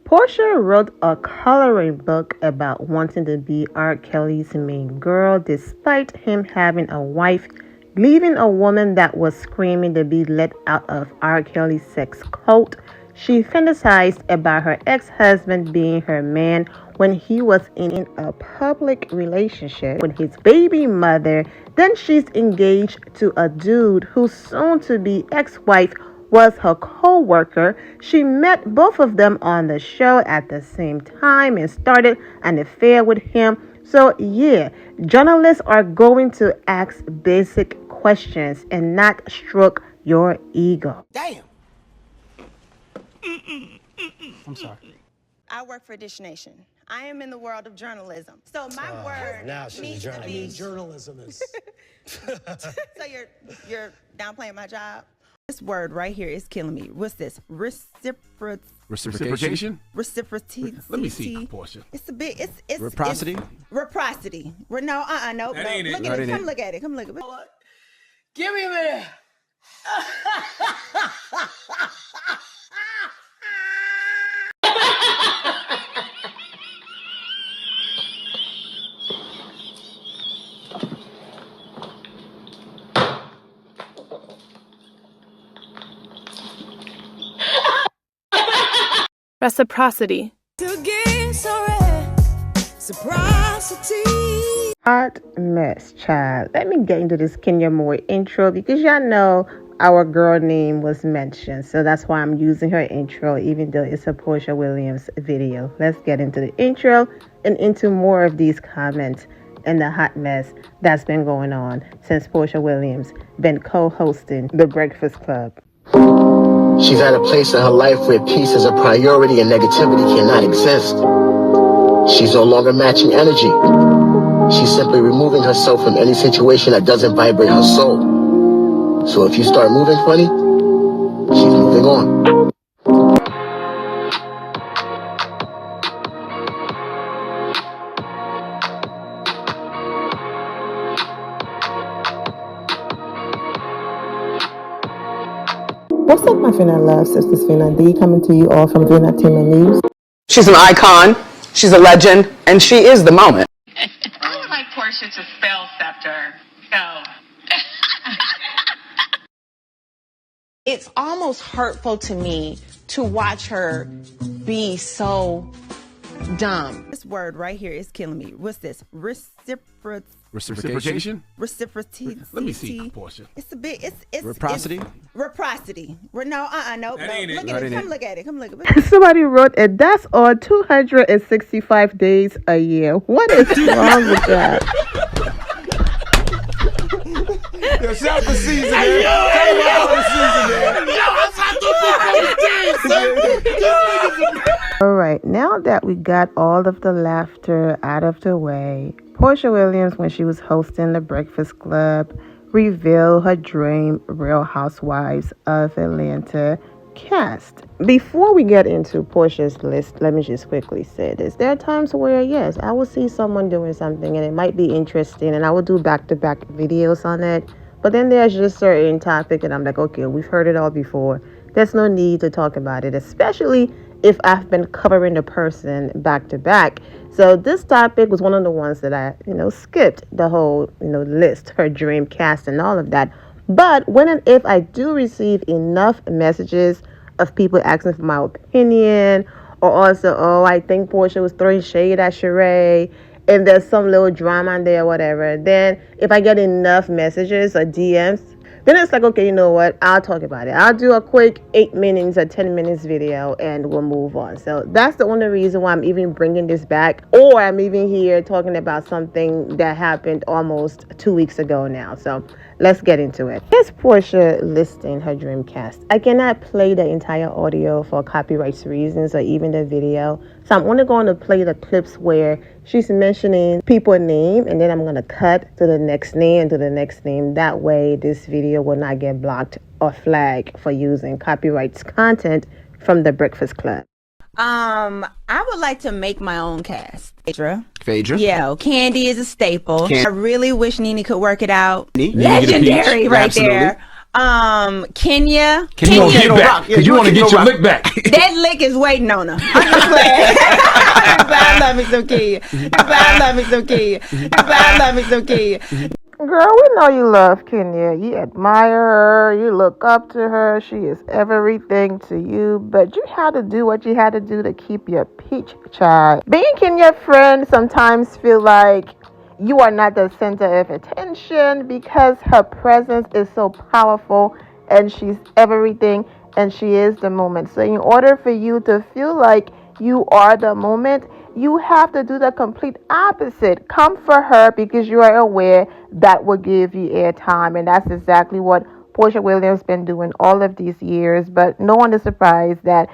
Porsha wrote a coloring book about wanting to be R. Kelly's main girl despite him having a wife, leaving a woman that was screaming to be let out of R. Kelly's sex cult. She fantasized about her ex-husband being her man when he was in a public relationship with his baby mother. Then she's engaged to a dude whose soon-to-be ex-wife was her co-worker. She met both of them on the show at the same time and started an affair with him. So yeah, journalists are going to ask basic questions and not stroke your ego. Damn. I'm sorry. I work for Dish Nation. I am in the world of journalism. So my word needs to be... journalism is... So you're downplaying my job? This word right here is killing me. What's this? Reciprocation? Reciprocity. Let me see, Porsha. It's a bit. It's reciprocity. Reciprocity. No. That ain't it. Look at it. Come look at it. Come look at it. Give me a minute. Reciprocity. Hot mess, child. Let me get into this Kenya Moore intro because y'all know our girl name was mentioned. So that's why I'm using her intro, even though it's a Porsha Williams video. Let's get into the intro and into more of these comments and the hot mess that's been going on since Porsha Williams been co-hosting The Breakfast Club. She's at a place in her life where peace is a priority and negativity cannot exist. She's no longer matching energy. She's simply removing herself from any situation that doesn't vibrate her soul. So if you start moving funny, she's moving on. What's up, my Fina love? Sisters Fina D coming to you all from Fina Tima News. She's an icon, she's a legend, and she is the moment. I would like Porsha to spell scepter. So. It's almost hurtful to me to watch her be so dumb. This word right here is killing me. What's this? Reciprocation? Reciprocity. Let me see, Porsha. It's a bit. It's Reciprocity? Reciprocity. No. That ain't it. Look at it. Come look at it. Come look at it. Somebody wrote it. That's on 265 days a year. What is wrong with that? Yo, shout the season, man. Tell me about the season, man. All right, now that we got all of the laughter out of the way, Porsha Williams, when she was hosting The Breakfast Club, revealed her dream Real Housewives of Atlanta cast. Before we get into Porsha's list, let me just quickly say this. There are times where, yes, I will see someone doing something and it might be interesting and I will do back-to-back videos on it. But then there's just certain topic and I'm like, okay, we've heard it all before. There's no need to talk about it, especially if I've been covering the person back to back. So this topic was one of the ones that I, skipped the whole, list, her dream cast and all of that. But when and if I do receive enough messages of people asking for my opinion, or also, I think Porsha was throwing shade at Sheree, and there's some little drama in there or whatever, then if I get enough messages or DMs, then it's like, okay, you know what? I'll talk about it. I'll do a quick 8 minutes or 10 minutes video and we'll move on. So that's the only reason why I'm even bringing this back, or I'm even here talking about something that happened almost 2 weeks ago now. So let's get into it. Here's Porsha listing her dream cast. I cannot play the entire audio for copyright reasons or even the video. So I'm only going to play the clips where she's mentioning people's name, and then I'm going to cut to the next name and to the next name. That way this video will not get blocked or flagged for using copyrights content from The Breakfast Club. I would like to make my own cast. Phaedra? Yeah, Candy is a staple. I really wish Nene could work it out. Nene? Legendary right there. Kenya. You want to get back. Because you want to get your lick back. That lick is waiting on her. I'm just playing. I love me some Kenya. I love me some Kenya. I love me some Kenya. Girl, we know you love Kenya. You admire her. You look up to her. She is everything to you. But you had to do what you had to do to keep your peach child. Being Kenya's friend sometimes feel like you are not the center of attention because her presence is so powerful and she's everything and she is the moment. So in order for you to feel like you are the moment, you have to do the complete opposite. Come for her because you are aware that will give you airtime. And that's exactly what Porsha Williams been doing all of these years. But no one is surprised that,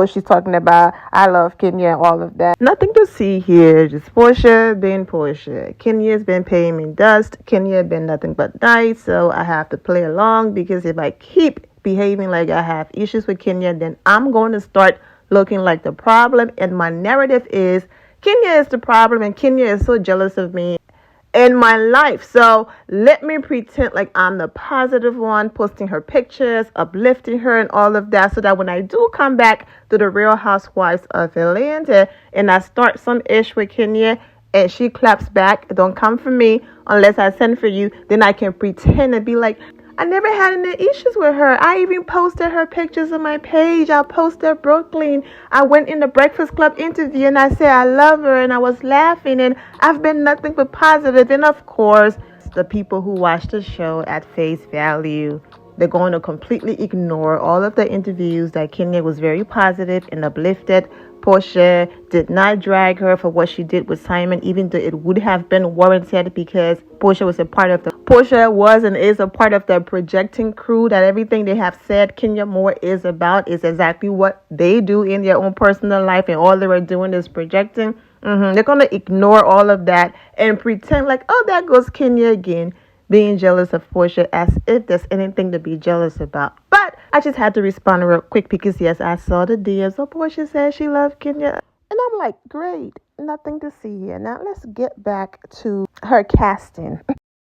she's talking about, I love Kenya and all of that. Nothing to see here. Just Porsha being Porsha. Kenya's been paying me dust. Kenya been nothing but nice. So I have to play along because if I keep behaving like I have issues with Kenya, then I'm going to start looking like the problem, and my narrative is Kenya is the problem and Kenya is so jealous of me in my life. So let me pretend like I'm the positive one, posting her pictures, uplifting her and all of that, so that when I do come back to the Real Housewives of Atlanta and I start some ish with Kenya and she claps back, don't come for me unless I send for you, then I can pretend and be like, I never had any issues with her. I even posted her pictures on my page. I posted Brooklyn. I went in the Breakfast Club interview and I said I love her and I was laughing and I've been nothing but positive. And of course, the people who watch the show at face value, they're going to completely ignore all of the interviews that Kenya was very positive and uplifted. Porsha did not drag her for what she did with Simon, even though it would have been warranted because Porsha was and is a part of the projecting crew. That everything they have said Kenya Moore is about is exactly what they do in their own personal life, and all they were doing is projecting. They're going to ignore all of that and pretend like, oh, there goes Kenya again, being jealous of Porsha, as if there's anything to be jealous about. But I just had to respond real quick because, yes, I saw the DMs. So Porsha said she loved Kenya. And I'm like, great, nothing to see here. Now let's get back to her casting.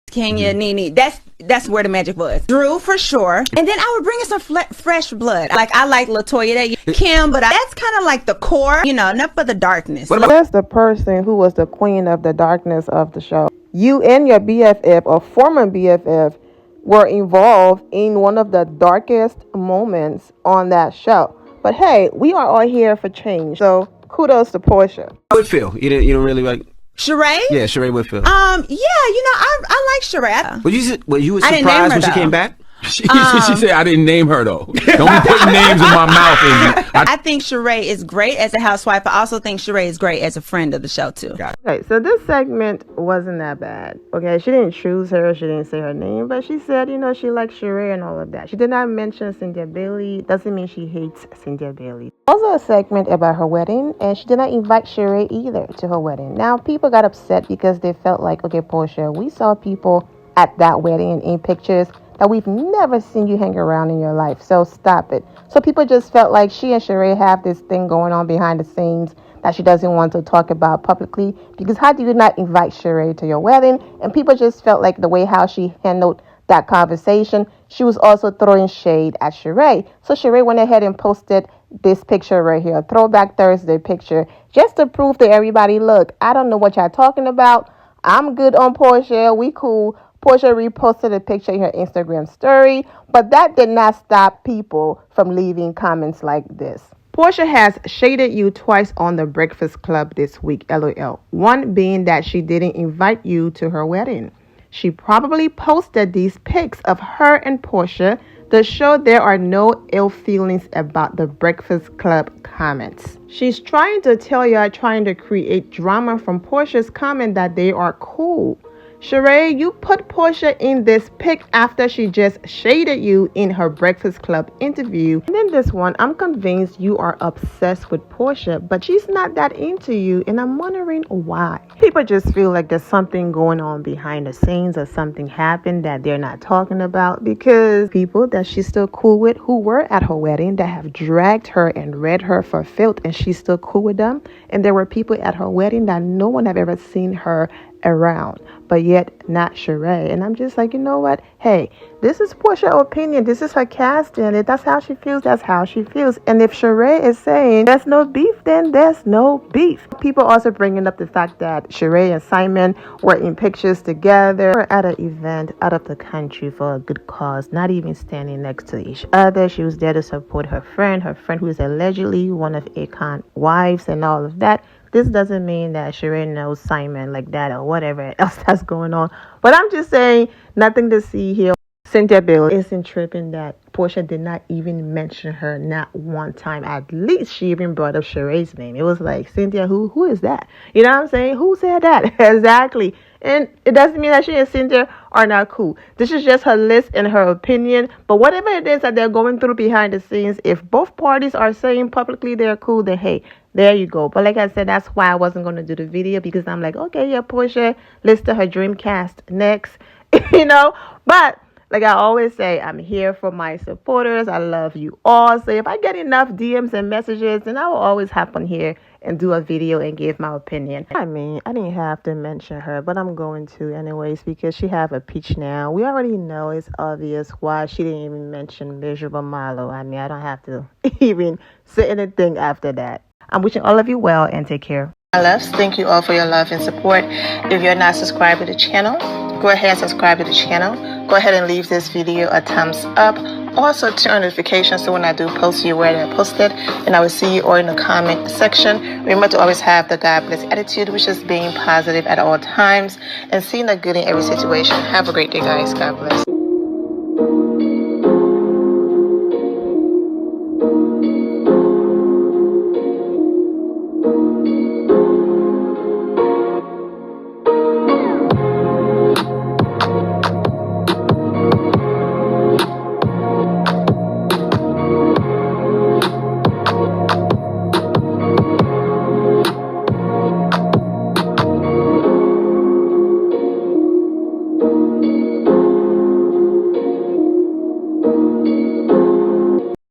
Kenya, Nene, that's where the magic was. Drew for sure, and then I would bring in some fresh blood. Like I like LaToya, Kim, but that's kind of like the core, enough for the darkness. That's the person who was the queen of the darkness of the show. You and your BFF or former BFF were involved in one of the darkest moments on that show. But hey, we are all here for change. So kudos to Porsha. Whitfield, you don't really like Sheree? Yeah, Sheree Whitfield. I like Sheree. But you were surprised when she came back? She said, I didn't name her, though. Don't be putting names in my mouth. I think Sheree is great as a housewife. I also think Sheree is great as a friend of the show, too. Okay, so this segment wasn't that bad. Okay, she didn't choose her. She didn't say her name. But she said, she likes Sheree and all of that. She did not mention Cynthia Bailey. Doesn't mean she hates Cynthia Bailey. Also a segment about her wedding. And she did not invite Sheree either to her wedding. Now, people got upset because they felt like, okay, Porsha, we saw people at that wedding and in pictures that we've never seen you hang around in your life. So stop it. So people just felt like she and Sheree have this thing going on behind the scenes that she doesn't want to talk about publicly. Because how do you not invite Sheree to your wedding? And people just felt like the way how she handled that conversation, she was also throwing shade at Sheree. So Sheree went ahead and posted this picture right here, a Throwback Thursday picture, just to prove to everybody, look, I don't know what y'all talking about. I'm good on Porsha. We cool. Porsha reposted a picture in her Instagram story, but that did not stop people from leaving comments like this. Porsha has shaded you twice on the Breakfast Club this week, LOL. One being that she didn't invite you to her wedding. She probably posted these pics of her and Porsha to show there are no ill feelings about the Breakfast Club comments. She's trying to tell you, trying to create drama from Porsha's comment that they are cool. Sheree, you put Porsha in this pic after she just shaded you in her Breakfast Club interview. And then this one, I'm convinced you are obsessed with Porsha, but she's not that into you, and I'm wondering why. People just feel like there's something going on behind the scenes or something happened that they're not talking about, because people that she's still cool with who were at her wedding that have dragged her and read her for filth, and she's still cool with them. And there were people at her wedding that no one have ever seen her around, but yet not Sheree. And I'm just like, you know what? Hey, this is Porsha's opinion. This is her casting. If that's how she feels, that's how she feels. And if Sheree is saying there's no beef, then there's no beef. People also bringing up the fact that Sheree and Simon were in pictures together at an event out of the country for a good cause, not even standing next to each other. She was there to support her friend who is allegedly one of Akon's wives and all of that. This doesn't mean that Sheree knows Simon like that or whatever else that's going on. But I'm just saying, nothing to see here. Cynthia Bill isn't tripping that Porsha did not even mention her not one time. At least she even brought up Sheree's name. It was like, Cynthia, who is that? You know what I'm saying? Who said that? Exactly. And it doesn't mean that she and Cynthia are not cool. This is just her list and her opinion. But whatever it is that they're going through behind the scenes, if both parties are saying publicly they're cool, then hey, there you go. But like I said, that's why I wasn't going to do the video, because I'm like, okay, yeah, Porsha listed her dream cast next, you know. But like I always say, I'm here for my supporters. I love you all. So if I get enough DMs and messages, then I will always hop on here and do a video and give my opinion. I mean, I didn't have to mention her, but I'm going to anyways, because she have a peach now. We already know, it's obvious why she didn't even mention Miserable Milo. I mean, I don't have to even say anything after that. I'm wishing all of you well and take care. My loves, thank you all for your love and support. If you're not subscribed to the channel, go ahead and subscribe to the channel. Go ahead and leave this video a thumbs up. Also turn on notifications so when I do post, you're aware that I posted. And I will see you all in the comment section. Remember to always have the God bless attitude, which is being positive at all times and seeing the good in every situation. Have a great day, guys. God bless.